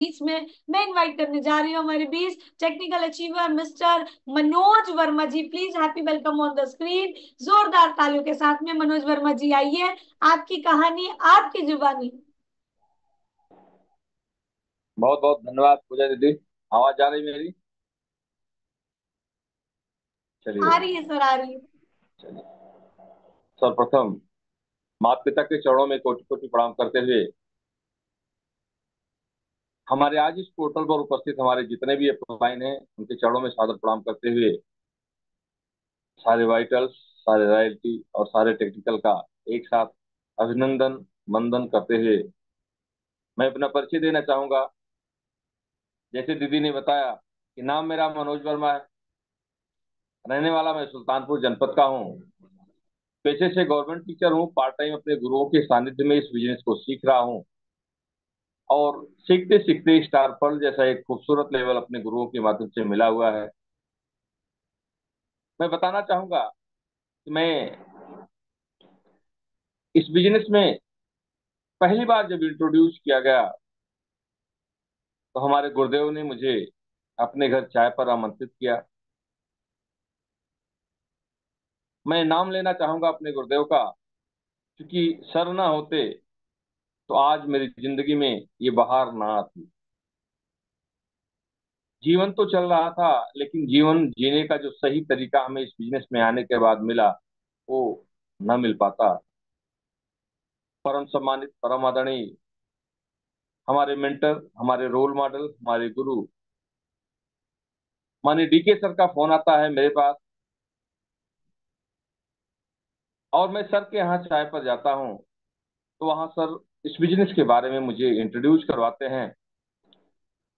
बीच में मैं इनवाइट करने जा रही हूँ हमारे बीच technical achiever mister Manoj Verma ji. Please happy welcome on the screen. जोरदार तालियों के साथ में मनोज वर्मा जी आइए, आपकी कहानी आपकी जुबानी। बहुत बहुत धन्यवाद पूजा दीदी। आवाज आ रही मेरी? चलिए। आ रही है सर, आ रही है। चलिए। सर्वप्रथम माता पिता के चरणों में कोटि कोटि प्रणाम करते हुए हमारे आज इस पोर्टल पर उपस्थित हमारे जितने भी अपलाइन हैं उनके चरणों में सादर प्रणाम करते हुए सारे वाइटल्स, सारे रॉयल्टी और सारे टेक्निकल का एक साथ अभिनंदन वंदन करते हुए मैं अपना परिचय देना चाहूंगा। जैसे दीदी ने बताया कि नाम मेरा मनोज वर्मा है, रहने वाला मैं सुल्तानपुर जनपद का हूँ। पेशे से गवर्नमेंट टीचर हूँ। पार्ट टाइम अपने गुरुओं के सानिध्य में इस बिजनेस को सीख रहा हूँ और सीखते सीखते स्टार पर्ल जैसा एक खूबसूरत लेवल अपने गुरुओं के माध्यम से मिला हुआ है। मैं बताना चाहूंगा कि मैं इस बिजनेस में पहली बार जब इंट्रोड्यूस किया गया तो हमारे गुरुदेव ने मुझे अपने घर चाय पर आमंत्रित किया। मैं नाम लेना चाहूंगा अपने गुरुदेव का, क्योंकि सर ना होते तो आज मेरी जिंदगी में ये बहार ना आती। जीवन तो चल रहा था, लेकिन जीवन जीने का जो सही तरीका हमें इस बिजनेस में आने के बाद मिला वो न मिल पाता। परम सम्मानित, परम आदरणीय हमारे मेंटर, हमारे रोल मॉडल, हमारे गुरु माननीय डीके सर का फोन आता है मेरे पास और मैं सर के यहाँ चाय पर जाता हूँ। तो वहाँ सर इस बिजनेस के बारे में मुझे इंट्रोड्यूस करवाते हैं,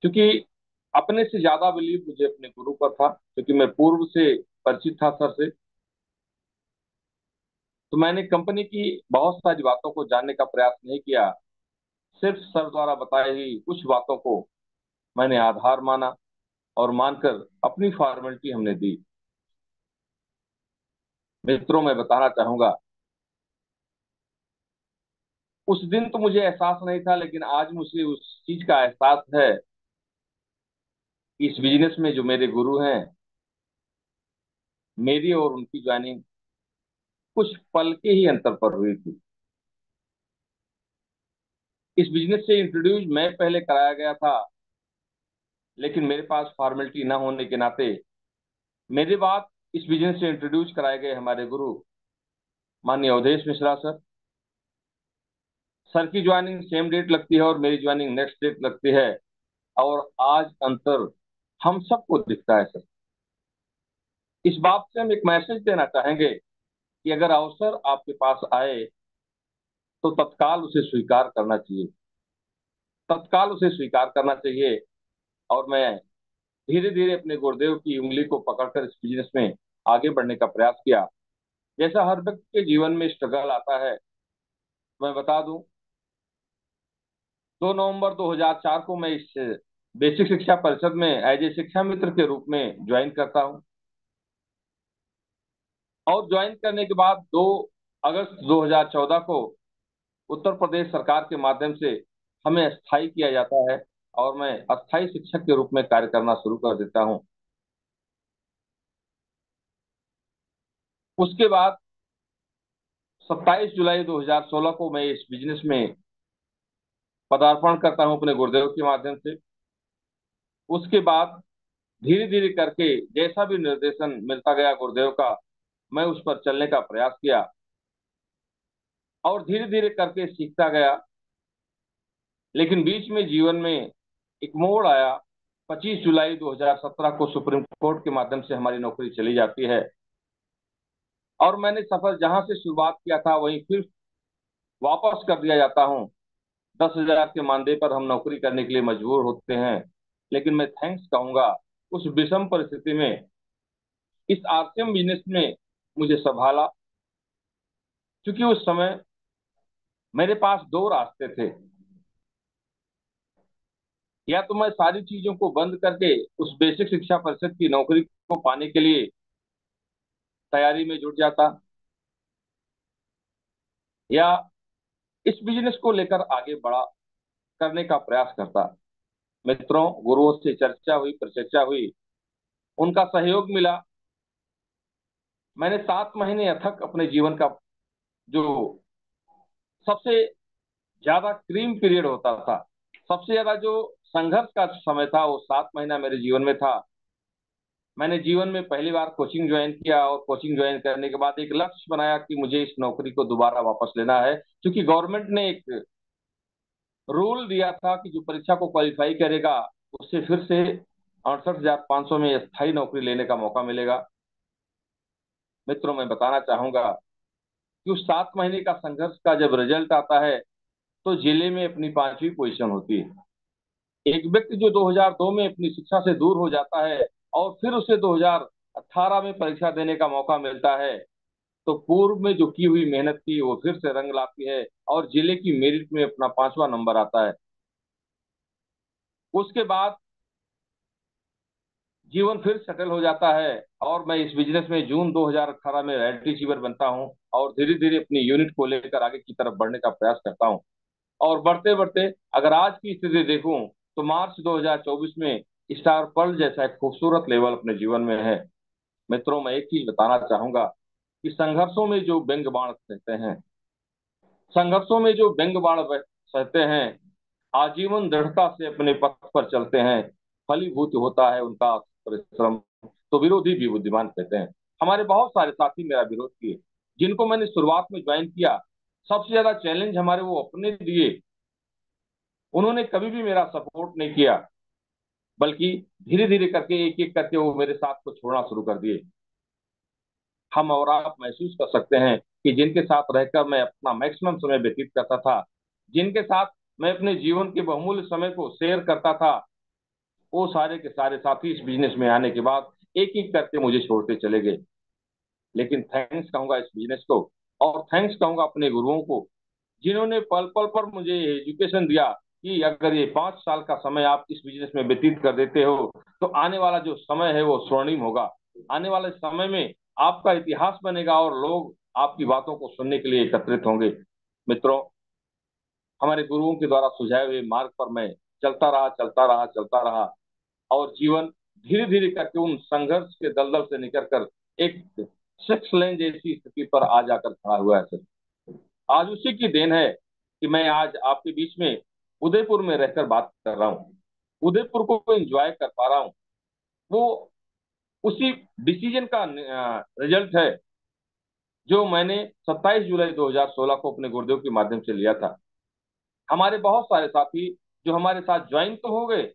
क्योंकि अपने से ज्यादा बिलीव मुझे अपने गुरु पर था, क्योंकि मैं पूर्व से परिचित था सर से। तो मैंने कंपनी की बहुत सारी बातों को जानने का प्रयास नहीं किया, सिर्फ सर द्वारा बताई हुई कुछ बातों को मैंने आधार माना और मानकर अपनी फॉर्मेलिटी हमने दी। मित्रों, मैं बताना चाहूंगा उस दिन तो मुझे एहसास नहीं था, लेकिन आज मुझे उस चीज का एहसास है कि इस बिजनेस में जो मेरे गुरु हैं, मेरी और उनकी ज्वाइनिंग कुछ पल के ही अंतर पर हुई थी। इस बिजनेस से इंट्रोड्यूस मैं पहले कराया गया था, लेकिन मेरे पास फॉर्मेलिटी न होने के नाते मेरे बाद इस बिजनेस से इंट्रोड्यूस कराए गए हमारे गुरु माननीय अवधेश मिश्रा सर। सर की ज्वाइनिंग सेम डेट लगती है और मेरी ज्वाइनिंग नेक्स्ट डेट लगती है, और आज अंतर हम सबको दिखता है सर। इस बात से हम एक मैसेज देना चाहेंगे कि अगर अवसर आपके पास आए तो तत्काल उसे स्वीकार करना चाहिए, तत्काल उसे स्वीकार करना चाहिए। और मैं धीरे धीरे अपने गुरुदेव की उंगली को पकड़कर इस बिजनेस में आगे बढ़ने का प्रयास किया। जैसा हर व्यक्ति के जीवन में स्ट्रगल आता है, मैं बता दूं, 2 नवंबर 2004 को मैं इस बेसिक शिक्षा परिषद में एज ए शिक्षा मित्र के रूप में ज्वाइन करता हूं, और ज्वाइन करने के बाद 2 अगस्त 2014 को उत्तर प्रदेश सरकार के माध्यम से हमें स्थायी किया जाता है और मैं अस्थायी शिक्षक के रूप में कार्य करना शुरू कर देता हूं। उसके बाद 27 जुलाई 2016 को मैं इस बिजनेस में पदार्पण करता हूं अपने गुरुदेव के माध्यम से। उसके बाद धीरे धीरे करके जैसा भी निर्देशन मिलता गया गुरुदेव का, मैं उस पर चलने का प्रयास किया और धीरे धीरे करके सीखता गया। लेकिन बीच में जीवन में एक मोड़ आया। 25 जुलाई 2017 को सुप्रीम कोर्ट के माध्यम से हमारी नौकरी चली जाती है और मैंने सफर जहां से शुरुआत किया था वहीं फिर वापस कर दिया जाता हूं। 10,000 के मानदेय पर हम नौकरी करने के लिए मजबूर होते हैं, लेकिन मैं थैंक्स कहूंगा उस विषम परिस्थिति में इस आरसीएम बिजनेस में मुझे संभाला, क्योंकि उस समय मेरे पास दो रास्ते थे। या तो मैं सारी चीजों को बंद करके उस बेसिक शिक्षा परिषद की नौकरी को पाने के लिए तैयारी में जुट जाता, या इस बिजनेस को लेकर आगे बढ़ा करने का प्रयास करता। मित्रों, गुरुओं से चर्चा हुई, परिचर्चा हुई, उनका सहयोग मिला। मैंने 7 महीने अथक अपने जीवन का जो सबसे ज्यादा क्रीम पीरियड होता था, सबसे ज्यादा जो संघर्ष का समय था, वो 7 महीना मेरे जीवन में था। मैंने जीवन में पहली बार कोचिंग ज्वाइन किया और कोचिंग ज्वाइन करने के बाद एक लक्ष्य बनाया कि मुझे इस नौकरी को दोबारा वापस लेना है, क्योंकि गवर्नमेंट ने एक रूल दिया था कि जो परीक्षा को क्वालिफाई करेगा उससे फिर से 68,500 में स्थायी नौकरी लेने का मौका मिलेगा। मित्रों, मैं बताना चाहूंगा कि उस 7 महीने का संघर्ष का जब रिजल्ट आता है तो जिले में अपनी 5वीं पोजीशन होती है। एक व्यक्ति जो 2002 में अपनी शिक्षा से दूर हो जाता है और फिर उसे 2018 में परीक्षा देने का मौका मिलता है, तो पूर्व में जो की हुई मेहनत थी वो फिर से रंग लाती है और जिले की मेरिट में अपना 5वां नंबर आता है। उसके बाद जीवन फिर सेटल हो जाता है और मैं इस बिजनेस में जून 2018 में रैंक अचीवर बनता हूं और धीरे धीरे अपनी यूनिट को लेकर आगे की तरफ बढ़ने का प्रयास करता हूं। और बढ़ते बढ़ते अगर आज की स्थिति देखूं तो मार्च 2024 में स्टार पर्ल जैसा एक खूबसूरत लेवल अपने जीवन में है। मित्रों, मैं एक चीज बताना चाहूंगा कि संघर्षों में जो व्यंग बाण सहते हैं, संघर्षों में जो व्यंग बाण सहते हैं, आजीवन दृढ़ता से अपने पथ पर चलते हैं, फलीभूत होता है उनका परिश्रम, तो विरोधी भी बुद्धिमान कहते हैं। हमारे बहुत सारे साथी मेरा विरोध किए, जिनको मैंने शुरुआत में ज्वाइन किया, सबसे ज्यादा चैलेंज हमारे वो अपने दिए। उन्होंने कभी भी मेरा सपोर्ट नहीं किया, बल्कि धीरे धीरे करके एक एक करके वो मेरे साथ को छोड़ना शुरू कर दिए। हम और आप महसूस कर सकते हैं कि जिनके साथ रहकर मैं अपना मैक्सिमम समय व्यतीत करता था, जिनके साथ मैं अपने जीवन के बहुमूल्य समय को शेयर करता था, वो सारे के सारे साथी इस बिजनेस में आने के बाद एक एक करके मुझे छोड़ते चले गए। लेकिन थैंक्स कहूंगा इस बिजनेस को, और थैंक्स कहूंगा अपने गुरुओं को, जिन्होंने पल पल पर मुझे एजुकेशन दिया कि अगर ये 5 साल का समय आप इस बिजनेस में व्यतीत कर देते हो तो आने वाला जो समय है वो स्वर्णिम होगा। आने वाले समय में आपका इतिहास बनेगा और लोग आपकी बातों को सुनने के लिए एकत्रित होंगे। मित्रों, हमारे गुरुओं के द्वारा सुझाए हुए मार्ग पर मैं चलता रहा, चलता रहा, चलता रहा, और जीवन धीरे धीरे करके उन संघर्ष के दलदल से निकल कर एक 6 लेन जैसी स्थिति पर आ जाकर खड़ा हुआ है सर। आज उसी की देन है कि मैं आज आपके बीच में उदयपुर में रहकर बात कर रहा हूँ, उदयपुर को एंजॉय कर पा रहा हूँ। वो उसी डिसीजन का रिजल्ट है जो मैंने 27 जुलाई 2016 को अपने गुरुदेव के माध्यम से लिया था। हमारे बहुत सारे साथी जो हमारे साथ ज्वाइन तो हो गए,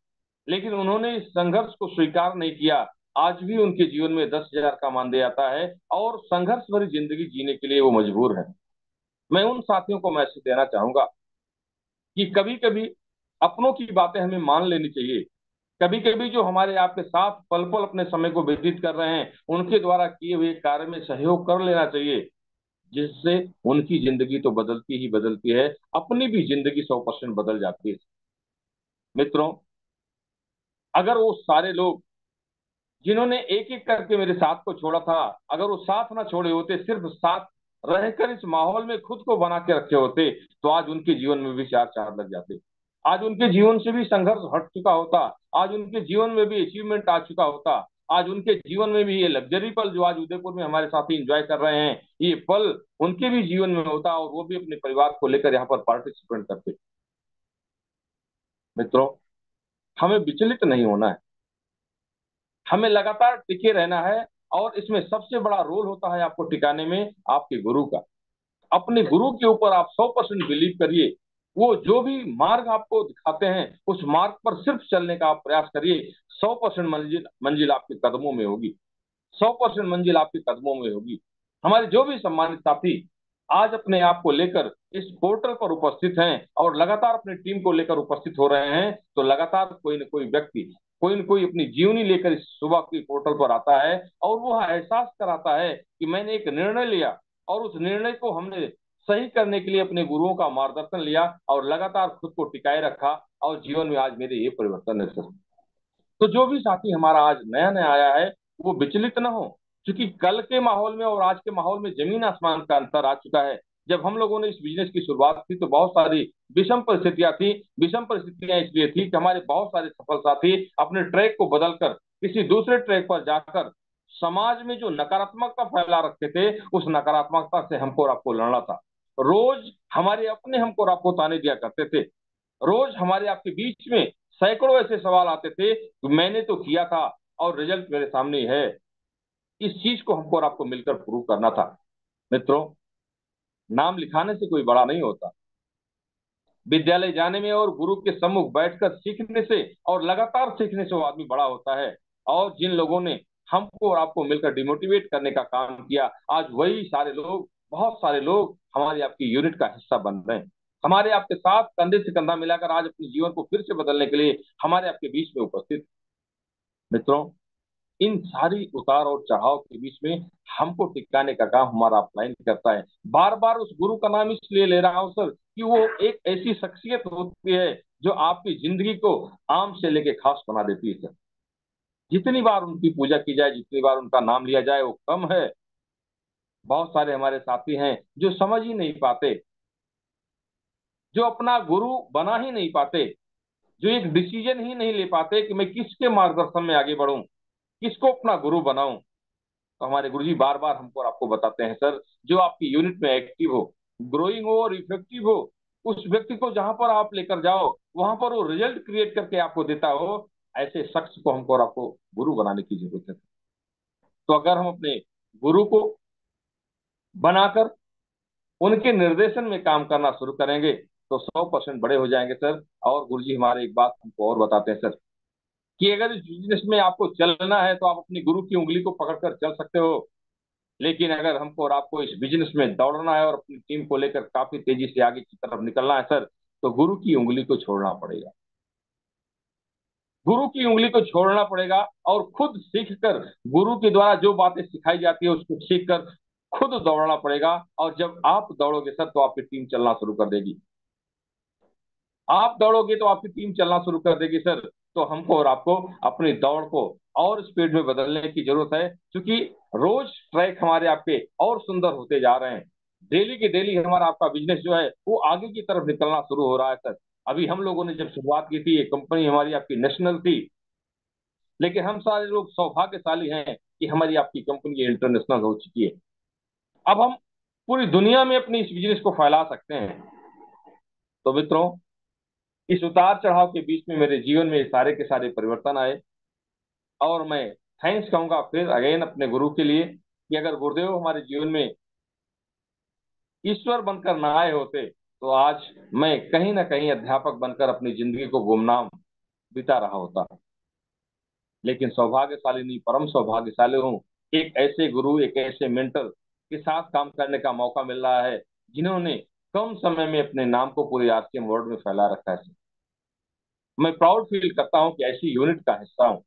लेकिन उन्होंने इस संघर्ष को स्वीकार नहीं किया। आज भी उनके जीवन में 10,000 का मानदेय आता है और संघर्ष भरी जिंदगी जीने के लिए वो मजबूर है। मैं उन साथियों को मैसेज देना चाहूंगा कि कभी कभी अपनों की बातें हमें मान लेनी चाहिए। कभी कभी जो हमारे आपके साथ पल पल अपने समय को व्यतीत कर रहे हैं, उनके द्वारा किए हुए कार्य में सहयोग कर लेना चाहिए, जिससे उनकी जिंदगी तो बदलती ही बदलती है, अपनी भी जिंदगी 100% बदल जाती है। मित्रों, अगर वो सारे लोग जिन्होंने एक एक करके मेरे साथ को छोड़ा था, अगर वो साथ ना छोड़े होते, सिर्फ साथ रहकर इस माहौल में खुद को बना के रखे होते, तो आज उनके जीवन में भी चार चार लग जाते। आज उनके जीवन से भी संघर्ष हट चुका होता। आज उनके जीवन में भी अचीवमेंट आ चुका होता। आज उनके जीवन में भी ये लग्जरी पल जो आज उदयपुर में हमारे साथी एंजॉय कर रहे हैं, ये पल उनके भी जीवन में होता और वो भी अपने परिवार को लेकर यहाँ पर पार्टिसिपेट करते। मित्रों, हमें विचलित नहीं होना है, हमें लगातार टिके रहना है। और इसमें सबसे बड़ा रोल होता है आपको टिकाने में आपके गुरु का। अपने गुरु के ऊपर आप 100% बिलीव करिए। वो जो भी मार्ग आपको दिखाते हैं उस मार्ग पर सिर्फ चलने का आप प्रयास करिए। 100% मंजिल मंजिल आपके कदमों में होगी। 100% मंजिल आपके कदमों में होगी। हमारे जो भी सम्मानित साथी आज अपने आप को लेकर इस पोर्टल पर उपस्थित हैं और लगातार अपनी टीम को लेकर उपस्थित हो रहे हैं, तो लगातार कोई न कोई व्यक्ति, कोई न कोई अपनी जीवनी लेकर इस सुबह की पोर्टल पर आता है और वो एहसास कराता है कि मैंने एक निर्णय लिया और उस निर्णय को हमने सही करने के लिए अपने गुरुओं का मार्गदर्शन लिया और लगातार खुद को टिकाए रखा, और जीवन में आज मेरे ये परिवर्तन है सर। तो जो भी साथी हमारा आज नया नया आया है, वो विचलित ना हो, क्योंकि कल के माहौल में और आज के माहौल में जमीन आसमान का अंतर आ चुका है। जब हम लोगों ने इस बिजनेस की शुरुआत की तो बहुत सारी विषम परिस्थितियां थी। विषम परिस्थितियां इसलिए थी कि हमारे बहुत सारे सफल साथी अपने ट्रैक को बदलकर किसी दूसरे ट्रैक पर जाकर समाज में जो नकारात्मकता फैला रखते थे, उस नकारात्मकता से हमको और आपको लड़ना था। रोज हमारे अपने हमको और आपको ताने दिया करते थे। रोज हमारे आपके बीच में सैकड़ों ऐसे सवाल आते थे कि मैंने तो किया था और रिजल्ट मेरे सामने है। इस चीज को हमको और आपको मिलकर प्रूव करना था। मित्रों, नाम लिखाने से कोई बड़ा नहीं होता। विद्यालय जाने में और गुरु के सम्मुख बैठकर सीखने से और लगातार सीखने से वो आदमी बड़ा होता है। और जिन लोगों ने हमको और आपको मिलकर डिमोटिवेट करने का काम किया, आज वही सारे लोग, बहुत सारे लोग हमारी आपकी यूनिट का हिस्सा बन रहे हैं। हमारे आपके साथ कंधे से कंधा मिलाकर आज अपने जीवन को फिर से बदलने के लिए हमारे आपके बीच में उपस्थित। मित्रों, इन सारी उतार और चढ़ाव के बीच में हमको टिकाने का काम हमारा अपलाइन करता है। बार बार उस गुरु का नाम इसलिए ले रहा हूं सर कि वो एक ऐसी शख्सियत होती है जो आपकी जिंदगी को आम से लेके खास बना देती है सर। जितनी बार उनकी पूजा की जाए, जितनी बार उनका नाम लिया जाए, वो कम है। बहुत सारे हमारे साथी हैं जो समझ ही नहीं पाते, जो अपना गुरु बना ही नहीं पाते, जो एक डिसीजन ही नहीं ले पाते कि मैं किसके मार्गदर्शन में आगे बढ़ूं, किसको अपना गुरु बनाऊं। तो हमारे गुरुजी बार बार हमको और आपको बताते हैं सर, जो आपकी यूनिट में एक्टिव हो, ग्रोइंग हो और इफेक्टिव हो, उस व्यक्ति को जहां पर आप लेकर जाओ वहां पर वो रिजल्ट क्रिएट करके आपको देता हो, ऐसे शख्स को हमको और आपको गुरु बनाने की जरूरत है। तो अगर हम अपने गुरु को बनाकर उनके निर्देशन में काम करना शुरू करेंगे तो 100% बड़े हो जाएंगे सर। और गुरुजी हमारे एक बात हमको और बताते हैं सर कि अगर इस बिजनेस में आपको चलना है तो आप अपनी गुरु की उंगली को पकड़कर चल सकते हो, लेकिन अगर हमको और आपको इस बिजनेस में दौड़ना है और अपनी टीम को लेकर काफी तेजी से आगे की तरफ निकलना है सर, तो गुरु की उंगली को छोड़ना पड़ेगा। गुरु की उंगली को छोड़ना पड़ेगा और खुद सीख कर, गुरु के द्वारा जो बातें सिखाई जाती है उसको सीख कर खुद दौड़ना पड़ेगा। और जब आप दौड़ोगे सर तो आपकी टीम चलना शुरू कर देगी। आप दौड़ोगे तो आपकी टीम चलना शुरू कर देगी सर। तो हमको और आपको अपनी दौड़ को और स्पीड में बदलने की जरूरत है, क्योंकि रोज ट्रैक हमारे आपके और सुंदर होते जा रहे हैं। डेली के डेली हमारा आपका बिजनेस जो है वो आगे की तरफ निकलना शुरू हो रहा है सर। अभी हम लोगों ने जब शुरुआत की थी, ये कंपनी हमारी आपकी नेशनल थी, लेकिन हम सारे लोग सौभाग्यशाली हैं कि हमारी आपकी कंपनी इंटरनेशनल हो चुकी है। अब हम पूरी दुनिया में अपनी इस बिजनेस को फैला सकते हैं। तो मित्रों, इस उतार चढ़ाव के बीच में मेरे जीवन में सारे के सारे परिवर्तन आए। और मैं थैंक्स कहूंगा फिर अगेन अपने गुरु के लिए कि अगर गुरुदेव हमारे जीवन में ईश्वर बनकर ना आए होते तो आज मैं कहीं ना कहीं अध्यापक बनकर अपनी जिंदगी को गुमनाम बिता रहा होता। लेकिन सौभाग्यशाली नहीं, परम सौभाग्यशाली हूँ, एक ऐसे गुरु, एक ऐसे मेंटर के साथ काम करने का मौका मिल रहा है जिन्होंने कम समय में अपने नाम को पूरे आरसीएम वर्ल्ड में फैला रखा है। मैं प्राउड फील करता हूँ कि ऐसी यूनिट का हिस्सा हूँ।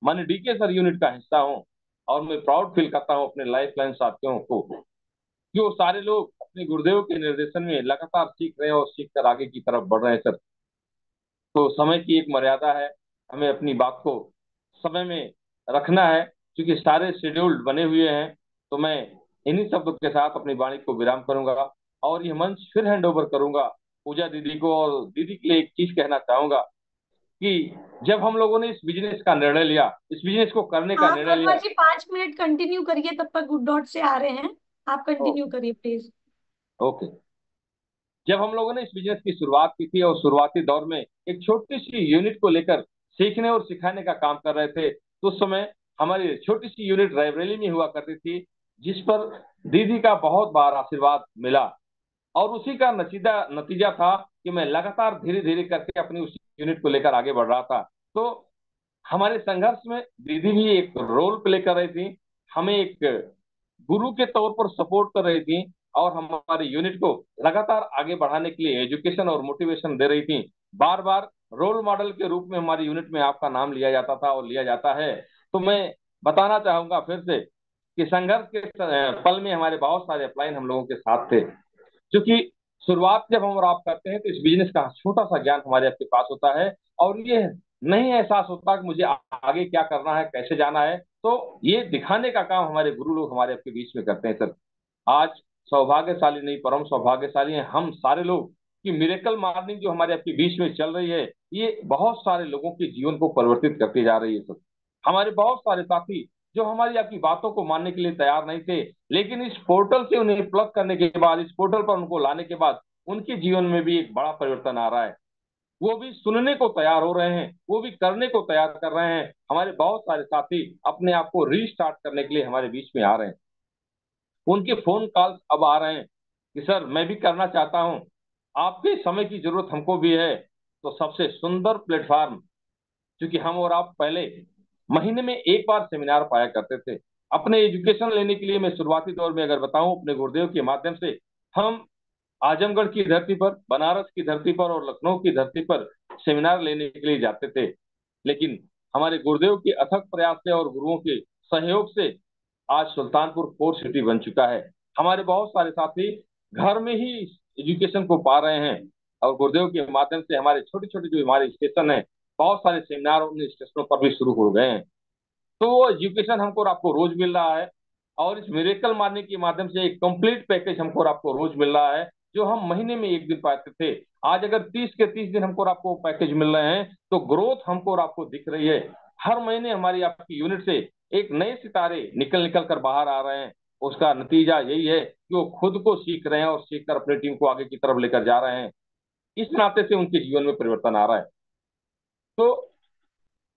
मैंने डीके सर यूनिट का हिस्सा हूँ। और मैं प्राउड फील करता हूँ अपने लाइफ लाइन साथियों को कि वो सारे लोग अपने गुरुदेव के निर्देशन में लगातार सीख रहे हैं और सीख कर आगे की तरफ बढ़ रहे हैं सर। तो समय की एक मर्यादा है, हमें अपनी बात को समय में रखना है, क्योंकि सारे शेड्यूल्ड बने हुए हैं। तो मैं इन्हीं शब्दों के साथ अपनी वाणी को विराम करूंगा और ये मंच फिर हैंड ओवर करूंगा पूजा दीदी को। और दीदी के लिए एक चीज कहना चाहूंगा कि जब हम लोगों ने इस बिजनेस का निर्णय लिया, इस बिजनेस को करने का हाँ निर्णय वर्मा लिया। जी, 5 मिनट कंटिन्यू करिए, तब तक गुड डॉट से आ रहे हैं। आप कंटिन्यू ओके। करिए प्लीज। ओके। जब हम लोगों ने इस बिजनेस की शुरुआत की थी और शुरुआती दौर में एक छोटी सी यूनिट को लेकर सीखने और सिखाने का काम कर रहे थे, तो उस समय हमारी छोटी सी यूनिट रायबरेली में हुआ करती थी, जिस पर दीदी का बहुत बार आशीर्वाद मिला। और उसी का नतीजा नतीजा था कि मैं लगातार धीरे धीरे करके अपनी उस यूनिट को लेकर आगे बढ़ रहा था। तो हमारे संघर्ष में दीदी भी एक रोल प्ले कर रही थी, हमें एक गुरु के तौर पर सपोर्ट कर रही थी और हमारी यूनिट को लगातार आगे बढ़ाने के लिए एजुकेशन और मोटिवेशन दे रही थी। बार बार रोल मॉडल के रूप में हमारी यूनिट में आपका नाम लिया जाता था और लिया जाता है। तो मैं बताना चाहूंगा फिर से कि संघर्ष के पल में हमारे बहुत सारे अपलाइन हम लोगों के साथ थे, क्योंकि शुरुआत जब हम और आप करते हैं तो इस बिजनेस का छोटा सा ज्ञान हमारे आपके पास होता है और ये नहीं एहसास होता कि मुझे आगे क्या करना है, कैसे जाना है। तो ये दिखाने का काम हमारे गुरु लोग हमारे आपके बीच में करते हैं सर। आज सौभाग्यशाली नहीं, परम सौभाग्यशाली हैं हम सारे लोग कि मिरेकल मॉर्निंग जो हमारे आपके बीच में चल रही है, ये बहुत सारे लोगों के जीवन को परिवर्तित करती जा रही है सर। हमारे बहुत सारे साथी जो हमारी आपकी बातों को मानने के लिए तैयार नहीं थे, लेकिन इस पोर्टल से उन्हें प्लग करने के बाद, इस पोर्टल पर उनको लाने के बाद उनके जीवन में भी एक बड़ा परिवर्तन आ रहा है। वो भी सुनने को तैयार हो रहे हैं, वो भी करने को तैयार कर रहे हैं। हमारे बहुत सारे साथी अपने आप को रीस्टार्ट करने के लिए हमारे बीच में आ रहे हैं। उनके फोन कॉल्स अब आ रहे हैं कि सर मैं भी करना चाहता हूं, आपके समय की जरूरत हमको भी है। तो सबसे सुंदर प्लेटफॉर्म, क्योंकि हम और आप पहले महीने में एक बार सेमिनार पाया करते थे अपने एजुकेशन लेने के लिए। मैं शुरुआती दौर में अगर बताऊं, अपने गुरुदेव के माध्यम से हम आजमगढ़ की धरती पर, बनारस की धरती पर और लखनऊ की धरती पर सेमिनार लेने के लिए जाते थे। लेकिन हमारे गुरुदेव के अथक प्रयास से और गुरुओं के सहयोग से आज सुल्तानपुर कोर सिटी बन चुका है। हमारे बहुत सारे साथी घर में ही एजुकेशन को पा रहे हैं, और गुरुदेव के माध्यम से हमारे छोटे छोटे जो हमारे स्टेशन है, बहुत सारे सेमिनार उन स्टेशनों पर भी शुरू हो गए हैं। तो वो एजुकेशन हमको और आपको रोज मिल रहा है, और इस मिरेकल मारने के माध्यम से एक कंप्लीट पैकेज हमको और आपको रोज मिल रहा है, जो हम महीने में एक दिन पाते थे। आज अगर 30 के 30 दिन हमको और आपको पैकेज मिल रहे हैं, तो ग्रोथ हमको और आपको दिख रही है। हर महीने हमारी आपकी यूनिट से एक नए सितारे निकल निकल कर बाहर आ रहे हैं। उसका नतीजा यही है कि वो खुद को सीख रहे हैं और सीख कर अपनी टीम को आगे की तरफ लेकर जा रहे हैं। इस नाते से उनके जीवन में परिवर्तन आ रहा है। तो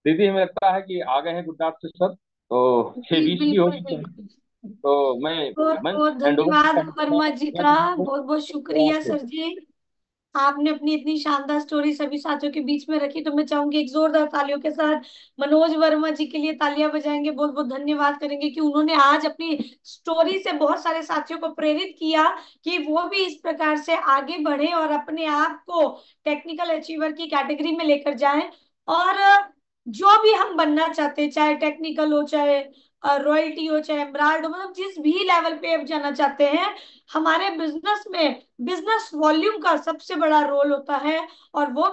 दीदी, हमें लगता है कि आ गए हैं गुजरात से सर, तो छह जी बीस भी हो बिल्कुल चुके हैं। बिल्कुल। तो मैं बहुत मंच बहुत हैंड ओवर धन्यवाद करना वर्मा जी चाहूंगा। का, मैं बहुत बहुत तो शुक्रिया आपसे सर जी। आपने अपनी इतनी शानदार स्टोरी सभी साथियों के बीच में रखी, तो मैं चाहूंगी एक जोरदार तालियों के साथ मनोज वर्मा जी के लिए तालियां बजाएंगे, बहुत बहुत धन्यवाद करेंगे कि उन्होंने आज अपनी स्टोरी से बहुत सारे साथियों को प्रेरित किया कि वो भी इस प्रकार से आगे बढ़े और अपने आप को टेक्निकल अचीवर की कैटेगरी में लेकर जाएं। और जो भी हम बनना चाहते हैं, चाहे टेक्निकल हो, चाहे रॉयल्टी हो, चाहे एमराल्ड हो, मतलब जिस भी लेवल पे आप जाना चाहते हैं, हमारे बिजनेस में बिजनेस वॉल्यूम का सबसे बड़ा रोल होता है। और वो